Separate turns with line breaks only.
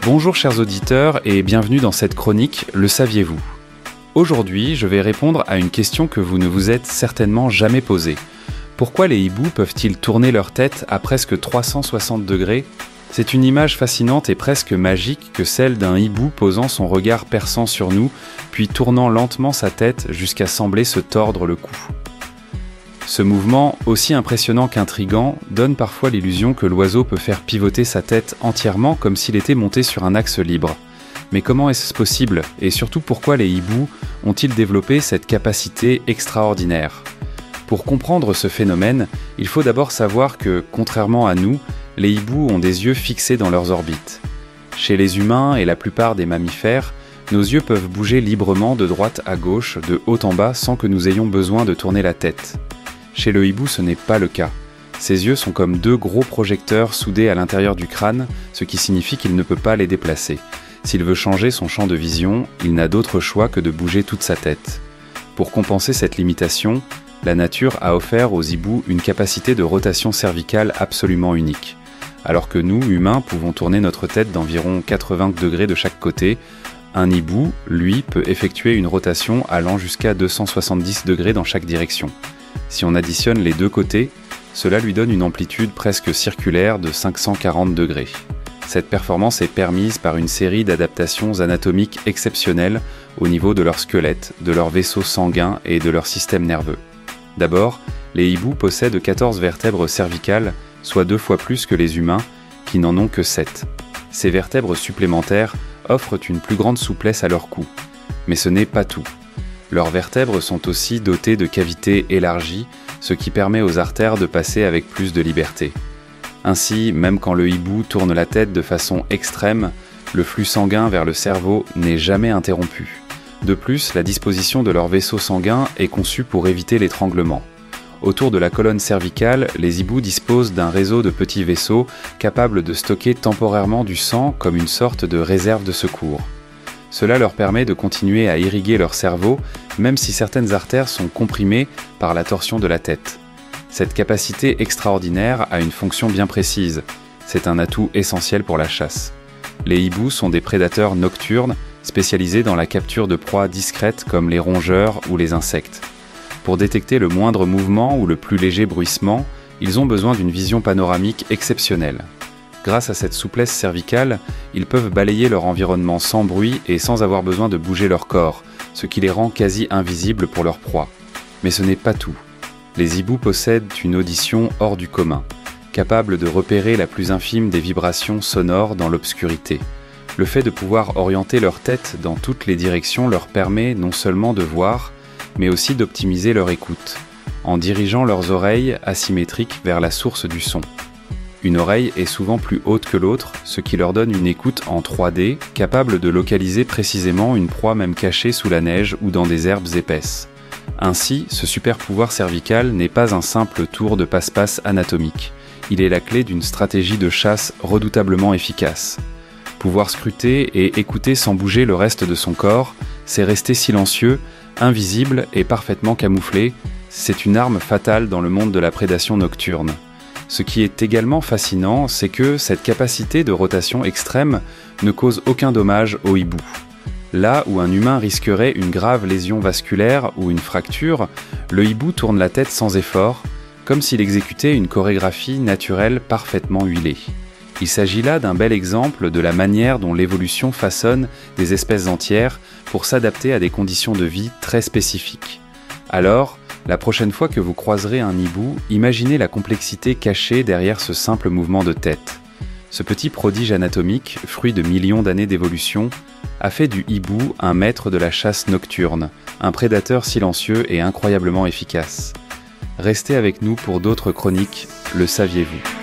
Bonjour chers auditeurs et bienvenue dans cette chronique Le saviez-vous ? Aujourd'hui, je vais répondre à une question que vous ne vous êtes certainement jamais posée. Pourquoi les hiboux peuvent-ils tourner leur tête à presque 360 degrés ? C'est une image fascinante et presque magique que celle d'un hibou posant son regard perçant sur nous, puis tournant lentement sa tête jusqu'à sembler se tordre le cou. Ce mouvement, aussi impressionnant qu'intrigant, donne parfois l'illusion que l'oiseau peut faire pivoter sa tête entièrement comme s'il était monté sur un axe libre. Mais comment est-ce possible ? Et surtout pourquoi les hiboux ont-ils développé cette capacité extraordinaire ? Pour comprendre ce phénomène, il faut d'abord savoir que, contrairement à nous, les hiboux ont des yeux fixés dans leurs orbites. Chez les humains et la plupart des mammifères, nos yeux peuvent bouger librement de droite à gauche, de haut en bas, sans que nous ayons besoin de tourner la tête. Chez le hibou, ce n'est pas le cas. Ses yeux sont comme deux gros projecteurs soudés à l'intérieur du crâne, ce qui signifie qu'il ne peut pas les déplacer. S'il veut changer son champ de vision, il n'a d'autre choix que de bouger toute sa tête. Pour compenser cette limitation, la nature a offert aux hiboux une capacité de rotation cervicale absolument unique. Alors que nous, humains, pouvons tourner notre tête d'environ 80 degrés de chaque côté, un hibou, lui, peut effectuer une rotation allant jusqu'à 270 degrés dans chaque direction. Si on additionne les deux côtés, cela lui donne une amplitude presque circulaire de 540 degrés. Cette performance est permise par une série d'adaptations anatomiques exceptionnelles au niveau de leur squelette, de leur vaisseau sanguin et de leur système nerveux. D'abord, les hiboux possèdent 14 vertèbres cervicales, soit 2 fois plus que les humains, qui n'en ont que 7. Ces vertèbres supplémentaires offrent une plus grande souplesse à leur cou. Mais ce n'est pas tout. Leurs vertèbres sont aussi dotées de cavités élargies, ce qui permet aux artères de passer avec plus de liberté. Ainsi, même quand le hibou tourne la tête de façon extrême, le flux sanguin vers le cerveau n'est jamais interrompu. De plus, la disposition de leur vaisseau sanguin est conçue pour éviter l'étranglement. Autour de la colonne cervicale, les hiboux disposent d'un réseau de petits vaisseaux capables de stocker temporairement du sang comme une sorte de réserve de secours. Cela leur permet de continuer à irriguer leur cerveau, même si certaines artères sont comprimées par la torsion de la tête. Cette capacité extraordinaire a une fonction bien précise. C'est un atout essentiel pour la chasse. Les hiboux sont des prédateurs nocturnes, spécialisés dans la capture de proies discrètes comme les rongeurs ou les insectes. Pour détecter le moindre mouvement ou le plus léger bruissement, ils ont besoin d'une vision panoramique exceptionnelle. Grâce à cette souplesse cervicale, ils peuvent balayer leur environnement sans bruit et sans avoir besoin de bouger leur corps, ce qui les rend quasi invisibles pour leur proie. Mais ce n'est pas tout. Les hiboux possèdent une audition hors du commun, capable de repérer la plus infime des vibrations sonores dans l'obscurité. Le fait de pouvoir orienter leur tête dans toutes les directions leur permet non seulement de voir, mais aussi d'optimiser leur écoute, en dirigeant leurs oreilles asymétriques vers la source du son. Une oreille est souvent plus haute que l'autre, ce qui leur donne une écoute en 3D, capable de localiser précisément une proie même cachée sous la neige ou dans des herbes épaisses. Ainsi, ce super pouvoir cervical n'est pas un simple tour de passe-passe anatomique. Il est la clé d'une stratégie de chasse redoutablement efficace. Pouvoir scruter et écouter sans bouger le reste de son corps, c'est rester silencieux, invisible et parfaitement camouflé. C'est une arme fatale dans le monde de la prédation nocturne. Ce qui est également fascinant, c'est que cette capacité de rotation extrême ne cause aucun dommage au hibou. Là où un humain risquerait une grave lésion vasculaire ou une fracture, le hibou tourne la tête sans effort, comme s'il exécutait une chorégraphie naturelle parfaitement huilée. Il s'agit là d'un bel exemple de la manière dont l'évolution façonne des espèces entières pour s'adapter à des conditions de vie très spécifiques. Alors, la prochaine fois que vous croiserez un hibou, imaginez la complexité cachée derrière ce simple mouvement de tête. Ce petit prodige anatomique, fruit de millions d'années d'évolution, a fait du hibou un maître de la chasse nocturne, un prédateur silencieux et incroyablement efficace. Restez avec nous pour d'autres chroniques, le saviez-vous ?